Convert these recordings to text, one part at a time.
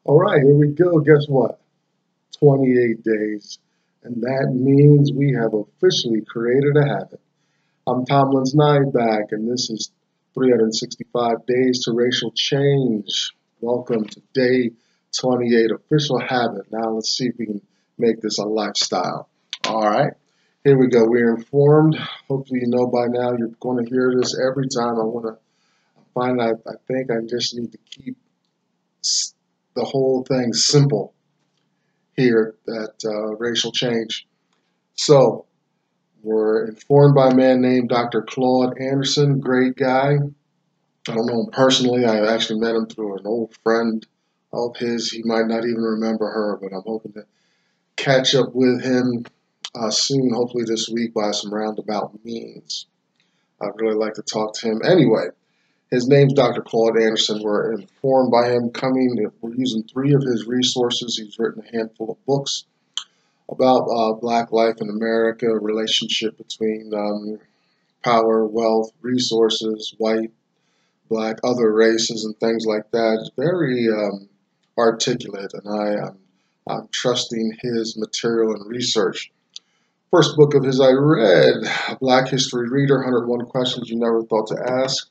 All right, here we go. Guess what? 28 days. And that means we have officially created a habit. I'm Tomlin's Nine back, and this is 365 Days to Racial Change. Welcome to day 28, official habit. Now let's see if we can make this a lifestyle. All right, here we go. We're informed. Hopefully you know by now you're going to hear this every time. I think I just need to keep the whole thing simple here at Racial Change. So, we're informed by a man named Dr. Claude Anderson, great guy. I don't know him personally. I actually met him through an old friend of his. He might not even remember her, but I'm hoping to catch up with him soon, hopefully this week by some roundabout means. I'd really like to talk to him. Anyway, his name's Dr. Claude Anderson. We're informed by him we're using 3 of his resources. He's written a handful of books about black life in America, relationship between power, wealth, resources, white, black, other races, and things like that. It's very articulate, and I'm trusting his material and research. First book of his I read, a Black History Reader, 101 Questions You Never Thought to Ask.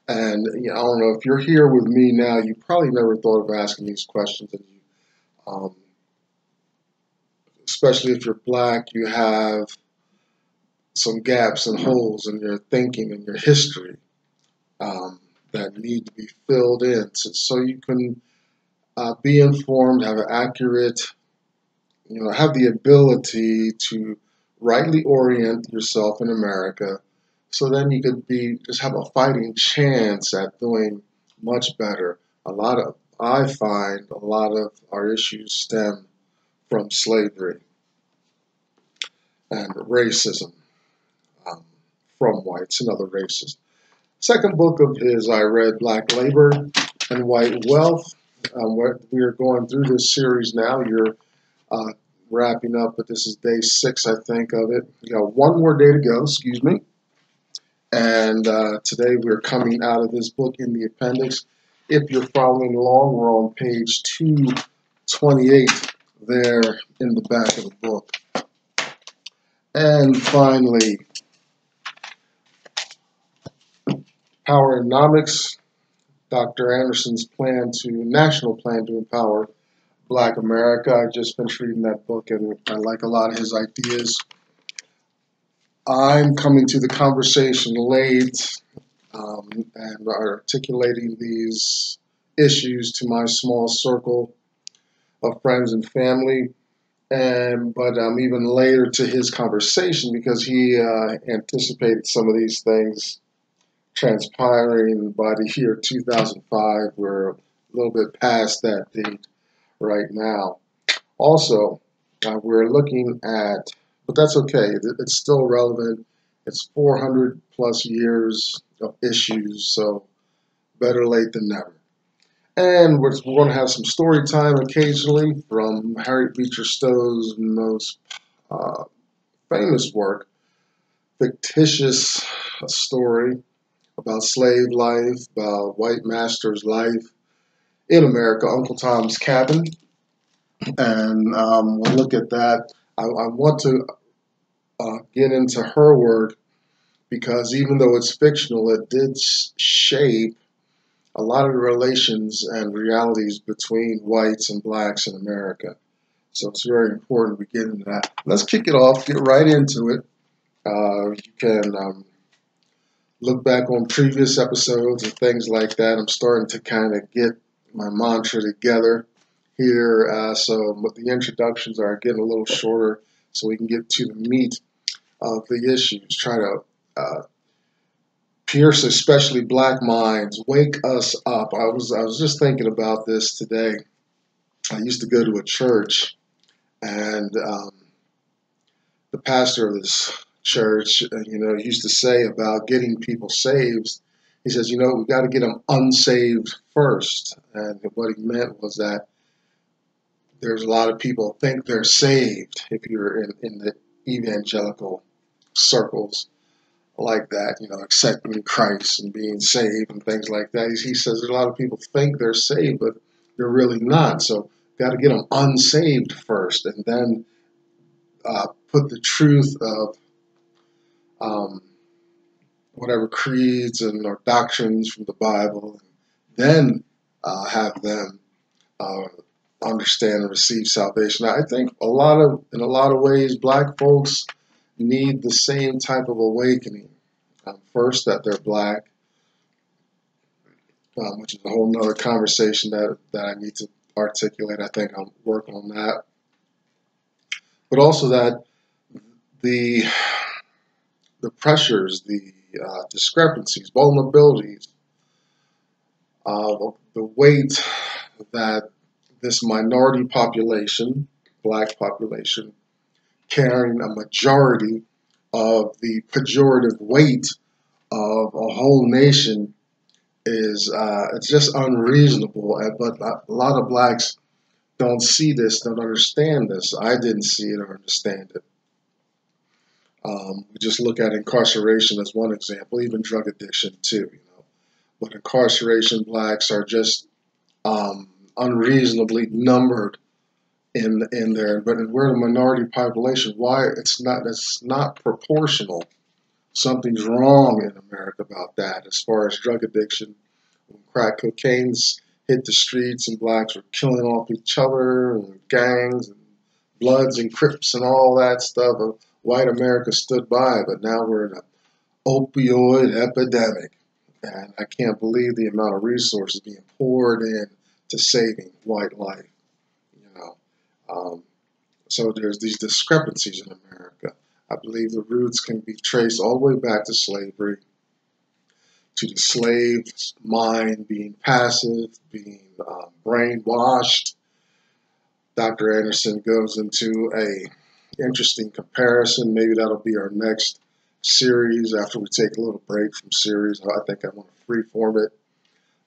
And I don't know, if you're here with me now, you probably never thought of asking these questions. And especially if you're black, you have some gaps and holes in your thinking and your history that need to be filled in so you can be informed, have an accurate, have the ability to rightly orient yourself in America, so then you could just have a fighting chance at doing much better. I find a lot of our issues stem from slavery and racism from whites and other races. Second book of his I read, Black Labor and White Wealth. We are going through this series now. You're wrapping up, but this is day 6, I think, of it. We got one more day to go, excuse me. And today we're coming out of this book in the appendix. If you're following along, we're on page 228 there in the back of the book. And finally, Poweronomics, Dr. Anderson's national plan to empower Black America. I just finished reading that book, and I like a lot of his ideas. I'm coming to the conversation late and articulating these issues to my small circle of friends and family. But I'm even later to his conversation because he anticipated some of these things transpiring by the year 2005. We're a little bit past that date right now. Also, we're looking at, but that's okay, it's still relevant. It's 400 plus years of issues, so better late than never. And we're going to have some story time occasionally from Harriet Beecher Stowe's most famous work, fictitious story about slave life, about white master's life in America, Uncle Tom's Cabin. And we'll look at that. I want to get into her work because even though it's fictional, it did shape a lot of the relations and realities between whites and blacks in America. So it's very important we get into that. Let's kick it off, get right into it. You can look back on previous episodes and things like that. I'm starting to kind of get my mantra together here. So the introductions are getting a little shorter so we can get to the meat of the issues. Try to pierce especially black minds, wake us up. I was just thinking about this today. I used to go to a church, and the pastor of this church, used to say about getting people saved. He says, we got to get them unsaved first. And what he meant was that there's a lot of people think they're saved if you're in the evangelical circles like that, accepting Christ and being saved and things like that. He says a lot of people think they're saved, but they're really not. So got to get them unsaved first, and then put the truth of um, whatever creeds and or doctrines from the Bible, and then have them uh, understand and receive salvation. I think in a lot of ways, black folks need the same type of awakening. First, that they're black, which is a whole nother conversation that I need to articulate. I think I'll work on that. But also that the pressures, the discrepancies, vulnerabilities, the weight that this minority population, black population, carrying a majority of the pejorative weight of a whole nation is it's just unreasonable. But a lot of blacks don't see this, don't understand this. I didn't see it or understand it. We just look at incarceration as one example, even drug addiction too. But incarceration, blacks are just unreasonably numbered in there. But we're a minority population. Why? It's not proportional. Something's wrong in America about that as far as drug addiction. When crack cocaine's hit the streets and blacks were killing off each other and gangs and Bloods and Crips and all that stuff, white America stood by, but now we're in an opioid epidemic. And I can't believe the amount of resources being poured in to saving white life. So there's these discrepancies in America. I believe the roots can be traced all the way back to slavery, to the slave's mind being passive, being brainwashed. Dr. Anderson goes into a interesting comparison. Maybe that'll be our next series after we take a little break from series. I think I want to freeform it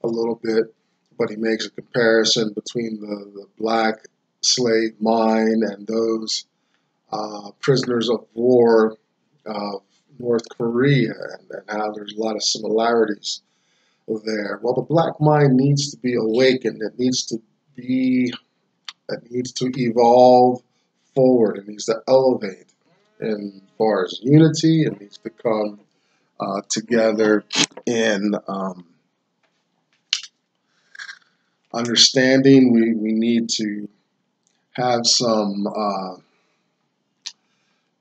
a little bit, but he makes a comparison between the black slave mind and those prisoners of war of North Korea, and how there's a lot of similarities there. Well, the black mind needs to be awakened. It needs to evolve forward. It needs to elevate. And as far as unity, it needs to come together in understanding. We need to have some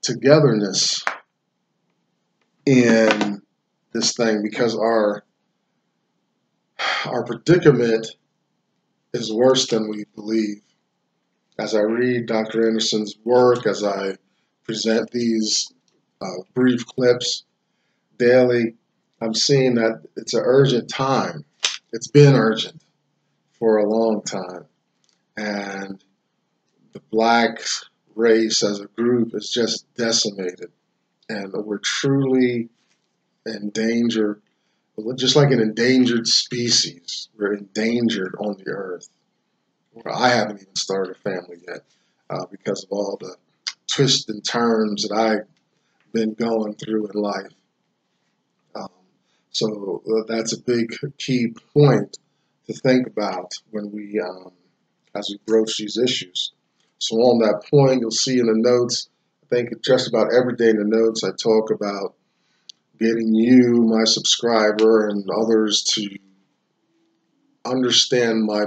togetherness in this thing, because our predicament is worse than we believe. As I read Dr. Anderson's work, as I present these brief clips daily, I'm seeing that it's an urgent time. It's been urgent for a long time. And the black race as a group is just decimated. And we're truly in danger, just like an endangered species. We're endangered on the earth. I haven't even started a family yet because of all the twists and turns that I've been going through in life. So that's a big key point to think about when we, as we broach these issues. So on that point, you'll see in the notes, I think just about every day in the notes, I talk about getting you, my subscriber, and others to understand my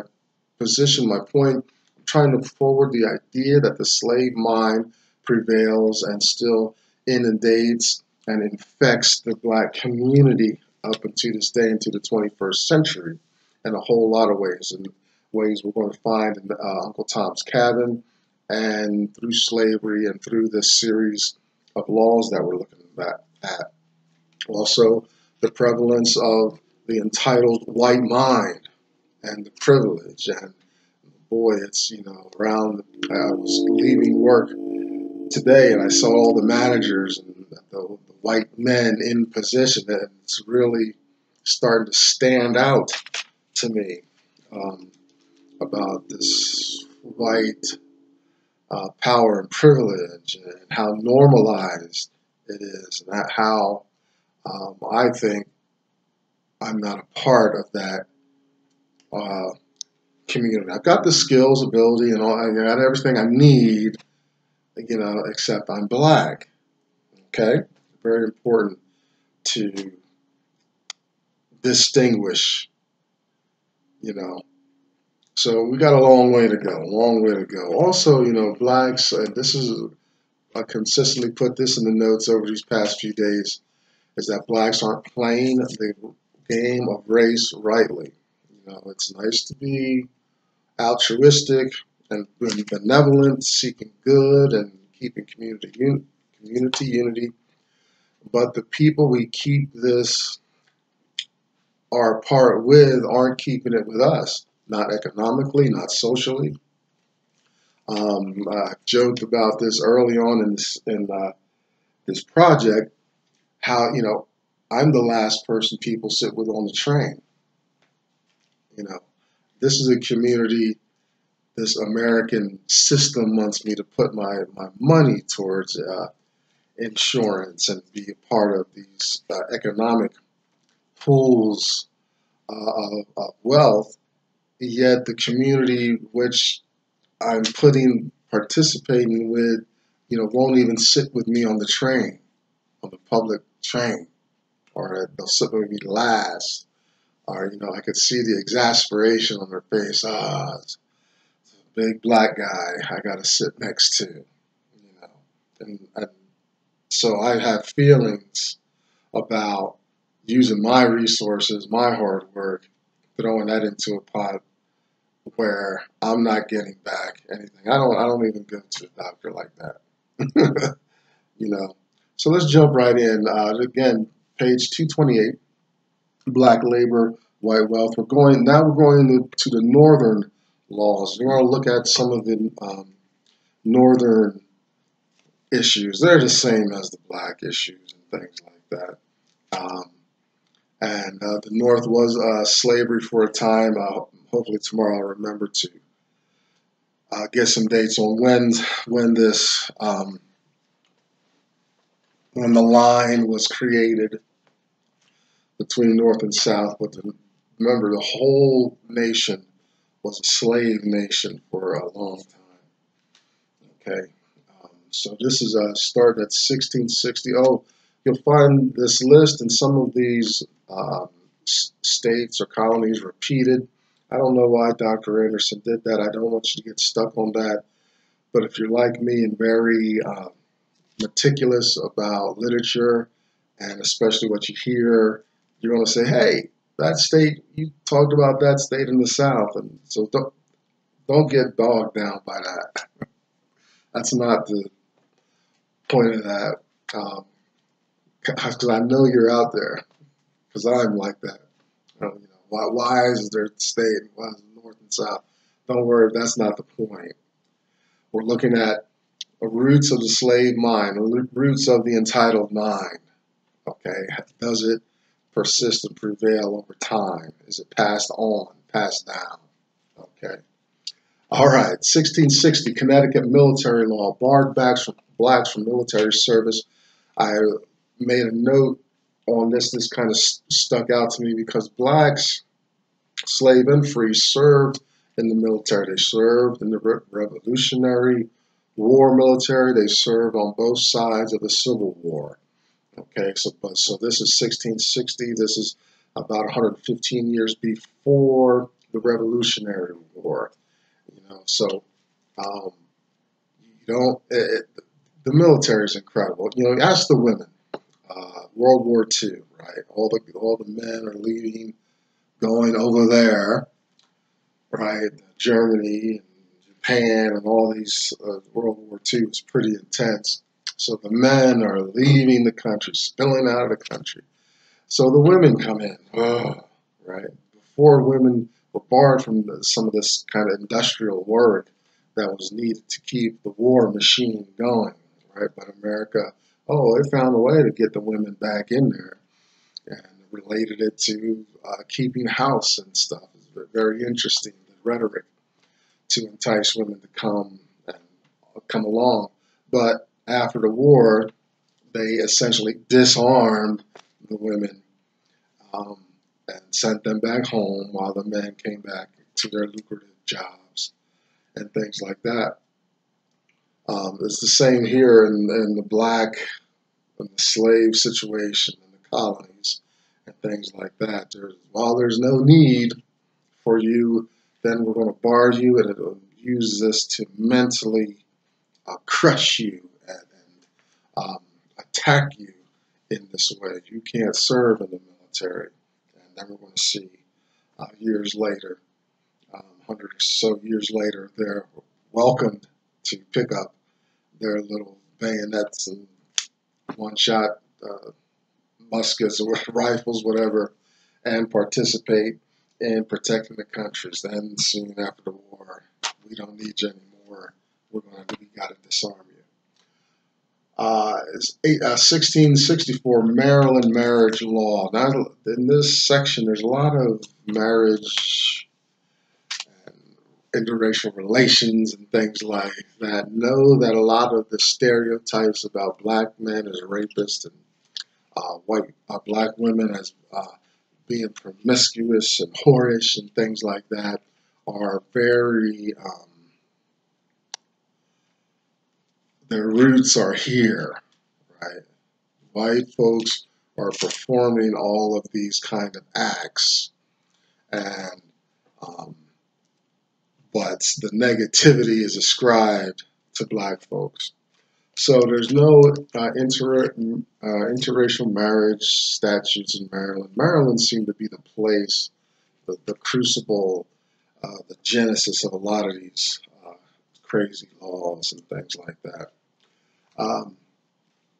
position, my point. I'm trying to forward the idea that the slave mind prevails and still inundates and infects the black community up into this day, into the 21st century, in a whole lot of ways, and ways we're going to find in Uncle Tom's Cabin, and through slavery, and through this series of laws that we're looking at. Also, the prevalence of the entitled white mind and the privilege. And boy, it's, around, I was leaving work today and I saw all the managers and the white men in position, and it's really starting to stand out to me about this white power and privilege, and how normalized it is, and how I think I'm not a part of that community. I've got the skills, ability, and all. I got everything I need, except I'm black. Okay, very important to distinguish. So we got a long way to go. Long way to go. Also, blacks. This is I consistently put this in the notes over these past few days. Is that blacks aren't playing the game of race rightly. It's nice to be altruistic and benevolent, seeking good and keeping community unity. But the people we keep this our part with aren't keeping it with us, not economically, not socially. I joked about this early on in this project, how I'm the last person people sit with on the train. This is a community. This American system wants me to put my money towards insurance and be a part of these economic pools of wealth, yet the community which I'm participating with, won't even sit with me on the train, on the public train, or they'll sit with me last, or I could see the exasperation on their face. It's a big black guy I got to sit next to, and so I have feelings about using my resources, my hard work, throwing that into a pot where I'm not getting back anything. I don't even go to the doctor like that. So let's jump right in. Again, page 228, Black Labor, White Wealth. We're going to the northern laws. We're going to look at some of the northern issues. They're the same as the black issues and things like that. And the North was slavery for a time. Hopefully tomorrow I'll remember to get some dates on when this when the line was created between North and South. But remember, the whole nation was a slave nation for a long time. Okay, so this is started at 1660. Oh, you'll find this list in some of these states or colonies repeated. I don't know why Dr. Anderson did that. I don't want you to get stuck on that. But if you're like me and very meticulous about literature, and especially what you hear, you're going to say, hey, that state, you talked about that state in the South. And so don't get bogged down by that. That's not the point of that. Because I know you're out there, because I'm like that. Why is there state and why is it North and South? Don't worry, that's not the point. We're looking at the roots of the slave mind, the roots of the entitled mind. Okay, does it persist and prevail over time? Is it passed on, passed down? Okay. All right, 1660, Connecticut military law barred blacks from military service. I made a note on this. This kind of stuck out to me because blacks, slave and free, served in the military. They served in the Revolutionary War military. They served on both sides of the Civil War. Okay, so this is 1660. This is about 115 years before the Revolutionary War. So the military is incredible. Ask the women. World War II, right? All the men are leaving, going over there, right? Germany and Japan and all these. World War II was pretty intense. So the men are leaving the country, spilling out of the country. So the women come in, right? Before, women were barred from some of this kind of industrial work that was needed to keep the war machine going, right? But America, they found a way to get the women back in there and related it to keeping house and stuff. It's very interesting, the rhetoric to entice women to come along. But after the war, they essentially disarmed the women and sent them back home while the men came back to their lucrative jobs and things like that. It's the same here in the black and the slave situation in the colonies and things like that. While there's no need for you, then we're going to bar you, and it'll use this to mentally crush you and attack you in this way. You can't serve in the military. And then we're going to see years later, 100 or so years later, they're welcomed to pick up their little bayonets and one-shot muskets or rifles, whatever, and participate in protecting the countries. Then soon after the war, we don't need you anymore. We got to disarm you. 1664 Maryland marriage law. Now, in this section, there's a lot of marriage and interracial relations and things like that. Know that a lot of the stereotypes about black men as rapists and black women as being promiscuous and whorish and things like that are very, their roots are here, right? White folks are performing all of these kind of acts, and but the negativity is ascribed to black folks. So there's no interracial marriage statutes in Maryland. Maryland seemed to be the place, the crucible, the genesis of a lot of these crazy laws and things like that.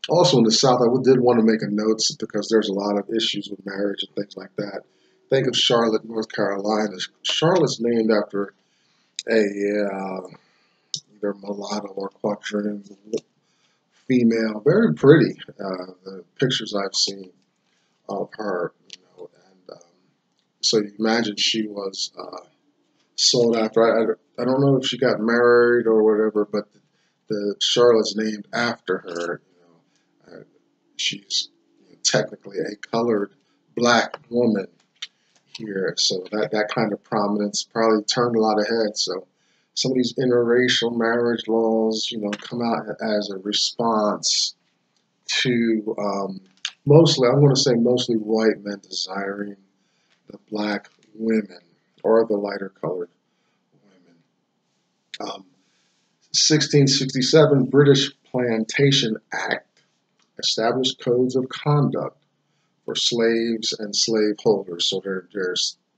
Also in the South, I did want to make a note because there's a lot of issues with marriage and things like that. Think of Charlotte, North Carolina. Charlotte's named after a either mulatto or quadroon female, very pretty. The pictures I've seen of her, and so you imagine she was sold after. I don't know if she got married or whatever, but the Charlotte's named after her. She's technically a colored black woman here, so that kind of prominence probably turned a lot of heads. So some of these interracial marriage laws, come out as a response to mostly, I'm going to say mostly white men desiring the black women or the lighter colored women. 1667 British Plantation Act established codes of conduct for slaves and slaveholders. So they're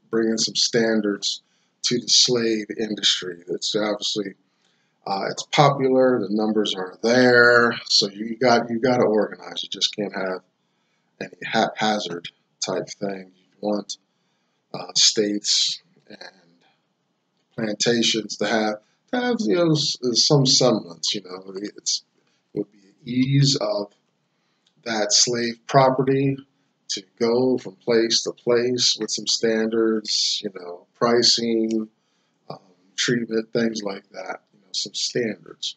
bringing some standards to the slave industry. It's obviously it's popular. The numbers are there, so you got to organize. You just can't have any haphazard type thing. You want states and plantations to have some semblance. It would be ease of that slave property to go from place to place with some standards, pricing, treatment, things like that, some standards.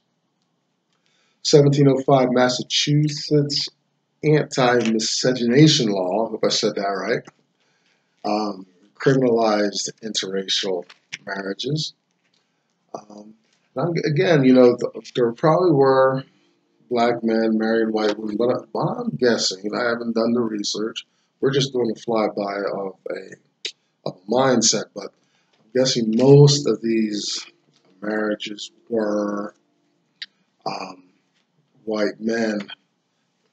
1705 Massachusetts anti-miscegenation law, I hope I said that right, criminalized interracial marriages. Again, there probably were black men married white women, but I'm guessing, I haven't done the research, we're just doing a flyby of a mindset, but I'm guessing most of these marriages were white men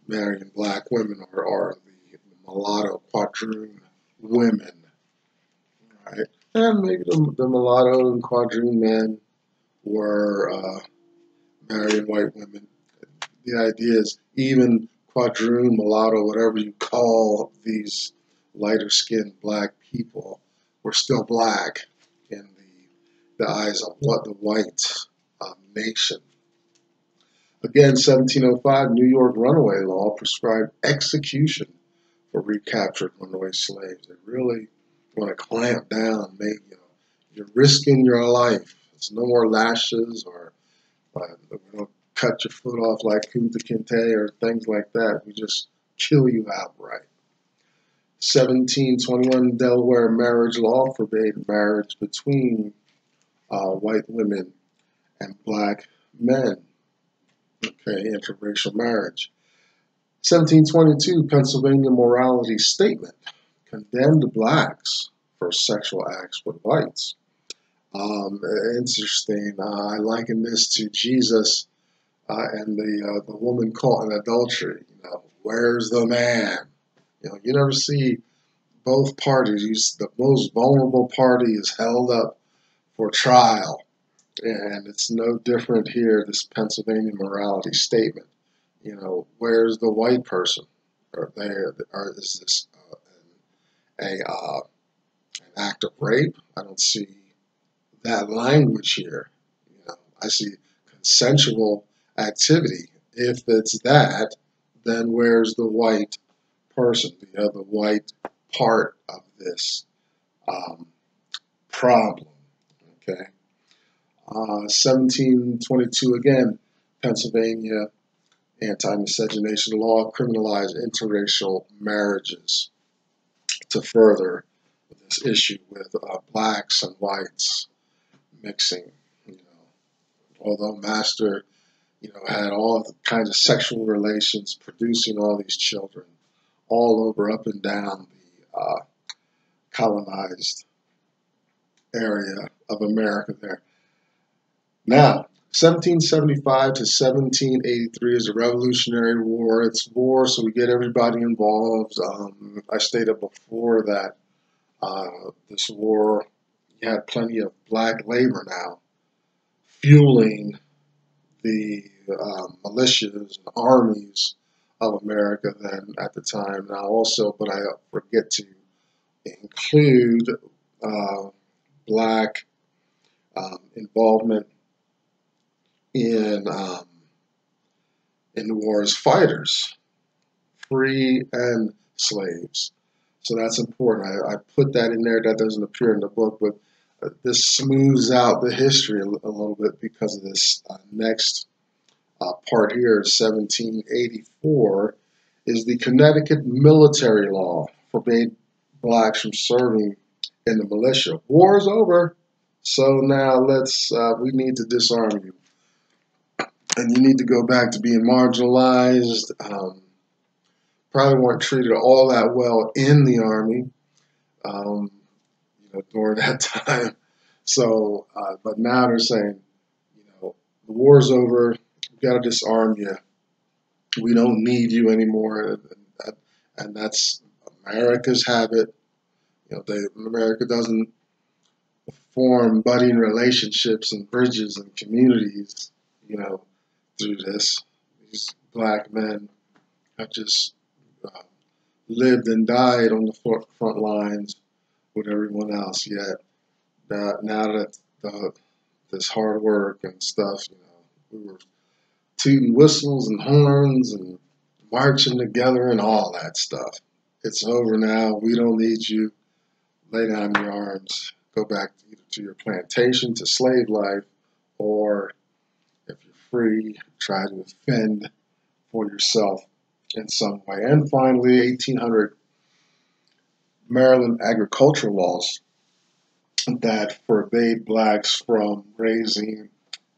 marrying black women or the mulatto quadroon women, right? And maybe the mulatto and quadroon men were marrying white women. The idea is even quadroon, mulatto, whatever you call these lighter-skinned black people, were still black in the eyes of the white nation. Again, 1705 New York runaway law prescribed execution for recaptured runaway slaves. They really want to clamp down, you're risking your life. There's no more lashes or cut your foot off like Kunta Kinte or things like that. We just kill you outright. 1721 Delaware marriage law forbade marriage between white women and black men. Okay, interracial marriage. 1722 Pennsylvania morality statement condemned blacks for sexual acts with whites. Interesting. I liken this to Jesus and the woman caught in adultery. Where's the man? You never see both parties. The most vulnerable party is held up for trial, and it's no different here. This Pennsylvania morality statement. Where's the white person? Or is this an act of rape? I don't see that language here. I see consensual activity. If it's that, then where's the white person, the other white part of this problem? Okay. 1722 again, Pennsylvania anti-miscegenation law criminalized interracial marriages to further this issue with blacks and whites mixing. Although Master, had all kinds of sexual relations, producing all these children all over, up and down the colonized area of America there. Now, 1775 to 1783 is a Revolutionary War. It's war, so we get everybody involved. I stated before that this war, you had plenty of black labor now fueling the militias and armies of America then at the time. Now also, but I forget to include black involvement in the war as fighters, free and slaves. So that's important. I put that in there. That doesn't appear in the book, but this smooths out the history a little bit because of this next part here. 1784 is the Connecticut military law forbade blacks from serving in the militia. War is over, so now we need to disarm you. And you need to go back to being marginalized. Probably weren't treated all that well in the Army during that time. So, but now they're saying, the war's over. We got to disarm you. We don't need you anymore. And that's America's habit. America doesn't form budding relationships and bridges and communities, through this. These black men have just lived and died on the front lines with everyone else. Yet now that this hard work and stuff, we were tooting whistles and horns and marching together and all that stuff. It's over now. We don't need you. Lay down your arms. Go back either to your plantation, to slave life, or if you're free, try to fend for yourself in some way. And finally, 1800 Maryland agricultural laws that forbade blacks from raising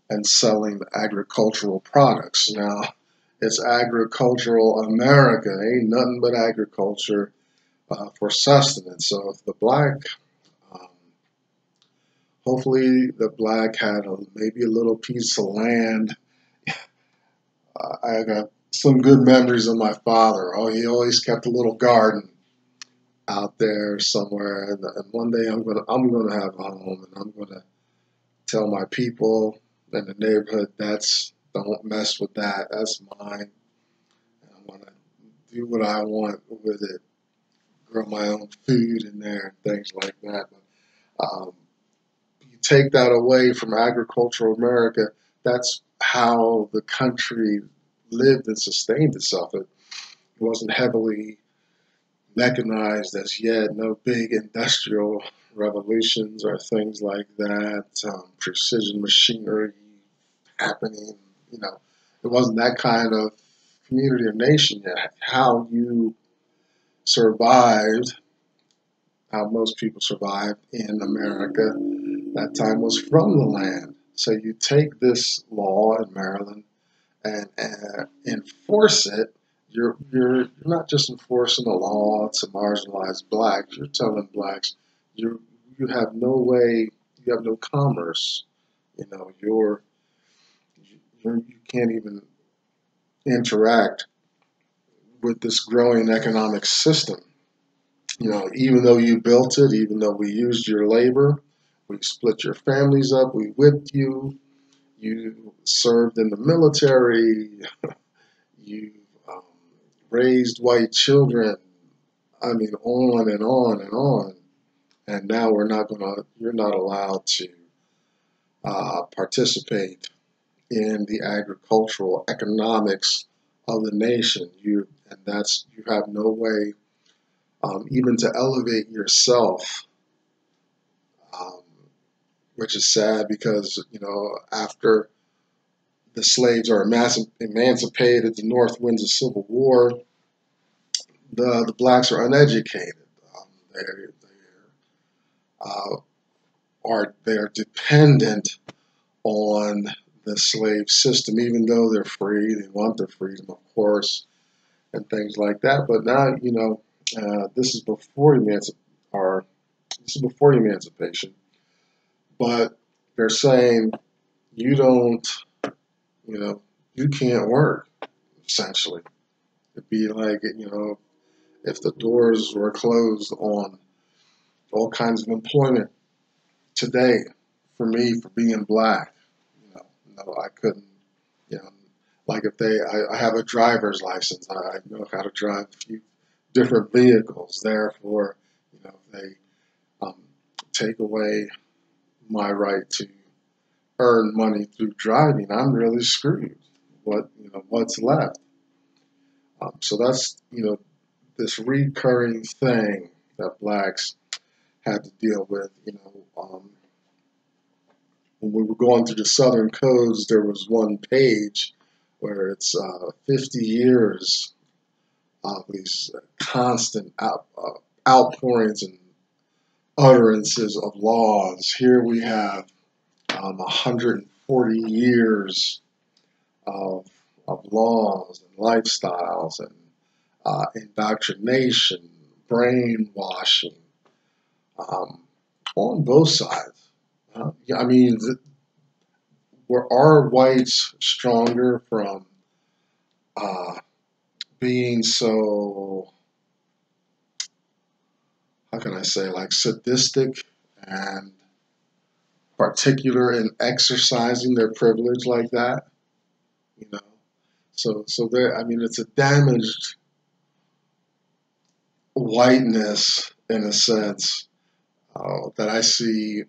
and selling agricultural products. Now, it's agricultural America. Ain't nothing but agriculture for sustenance. So if the black, hopefully the black had maybe a little piece of land. I got some good memories of my father. Oh, he always kept a little garden out there somewhere, and one day I'm gonna have a home, and I'm gonna tell my people in the neighborhood, don't mess with that. That's mine. And I want to do what I want with it. Grow my own food in there and things like that. But you take that away from agricultural America, that's how the country lived and sustained itself. It wasn't heavily mechanized as yet, no big industrial revolutions or things like that, precision machinery happening. It wasn't that kind of community or nation yet. How you survived, how most people survived in America, That time was from the land. So you take this law in Maryland and enforce it. You're not just enforcing a law to marginalize blacks. You're telling blacks you have no way, you have no commerce. You know, you can't even interact with this growing economic system. You know, even though you built it, even though we used your labor, we split your families up, we whipped you, you served in the military, you um, raised white children. I mean, on and on and on. And now you're not allowed to participate in the agricultural economics of the nation. You have no way even to elevate yourself, um, which is sad because, you know, after the slaves are emancipated, the North wins a civil war, the blacks are uneducated. Uh, they are dependent on the slave system, even though they're free. They want their freedom, of course, and things like that. But now, you know, this is before emancipation. But they're saying you don't, you know, you can't work. Essentially, it'd be like, you know, if the doors were closed on all kinds of employment today for me for being black. You know, no, I couldn't. You know, like if I have a driver's license, I know how to drive a few different vehicles. Therefore, you know, they um, take away my right to earn money through driving. I'm really screwed. What's left? So that's, you know, this recurring thing that blacks had to deal with. You know, when we were going through the Southern codes, there was one page where it's 50 years of these constant outpourings and utterances of laws. Here we have 140 years of, laws and lifestyles and indoctrination, brainwashing on both sides. Yeah, I mean, were our whites stronger from uh, being so, how can I say, like sadistic and particular in exercising their privilege like that? You know, so there. I mean, it's a damaged whiteness in a sense that I see,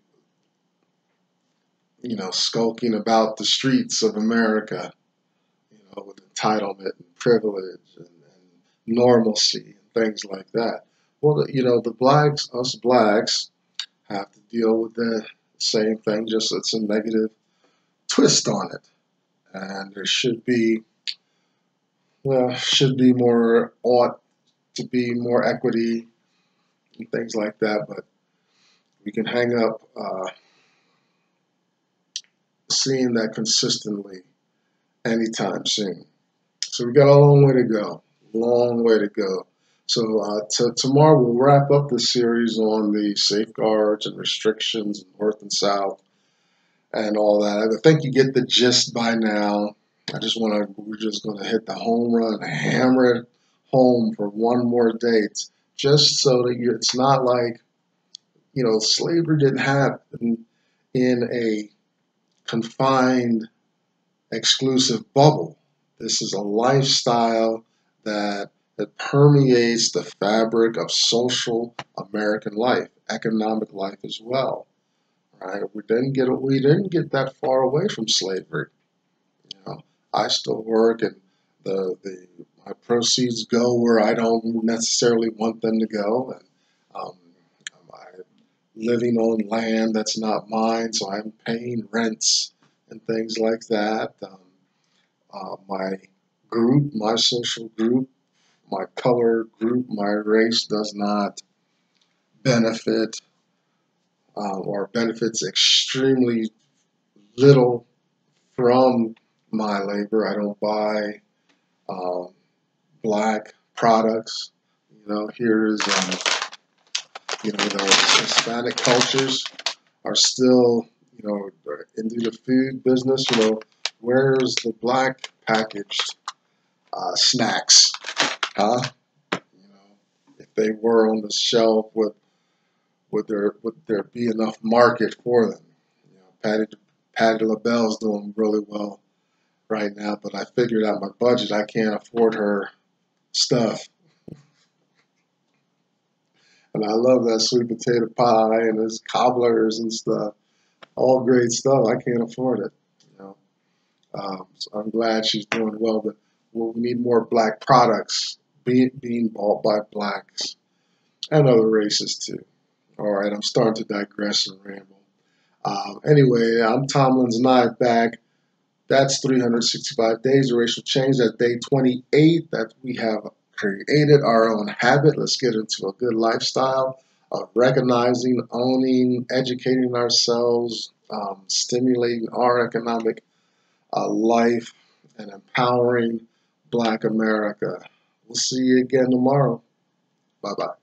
you know, skulking about the streets of America, you know, with entitlement and privilege and normalcy and things like that. Well, you know, us blacks, have to deal with the same thing, just it's a negative twist on it. And there ought to be more equity and things like that, but we can hang up seeing that consistently anytime soon. So we got a long way to go, long way to go. So tomorrow we'll wrap up the series on the safeguards and restrictions in North and South and all that. I think you get the gist by now. We're just going to hit the home run, hammer it home for one more day, just so that it's not like, you know, slavery didn't happen in a confined, exclusive bubble. This is a lifestyle that permeates the fabric of social American life, economic life as well. Right? We didn't get that far away from slavery. You know, I still work, and my proceeds go where I don't necessarily want them to go, and um, I'm living on land that's not mine, so I'm paying rents and things like that. My social group, my color group, my race does not benefit or benefits extremely little from my labor. I don't buy um, black products. Here's the Hispanic cultures are still into the food business. Where's the black packaged snacks? Huh? If they were on the shelf, would there be enough market for them? Patty LaBelle's doing really well right now, but I figured out my budget. I can't afford her stuff. And I love that sweet potato pie and his cobblers and stuff. All great stuff. I can't afford it. So I'm glad she's doing well, but we need more black products being bought by blacks and other races too. All right, I'm starting to digress and ramble. Anyway, I'm Tomlin's Knife back. That's 365 days of racial change. That day 28 that we have created our own habit. Let's get into a good lifestyle of recognizing, owning, educating ourselves, stimulating our economic life, and empowering Black America. We'll see you again tomorrow. Bye-bye.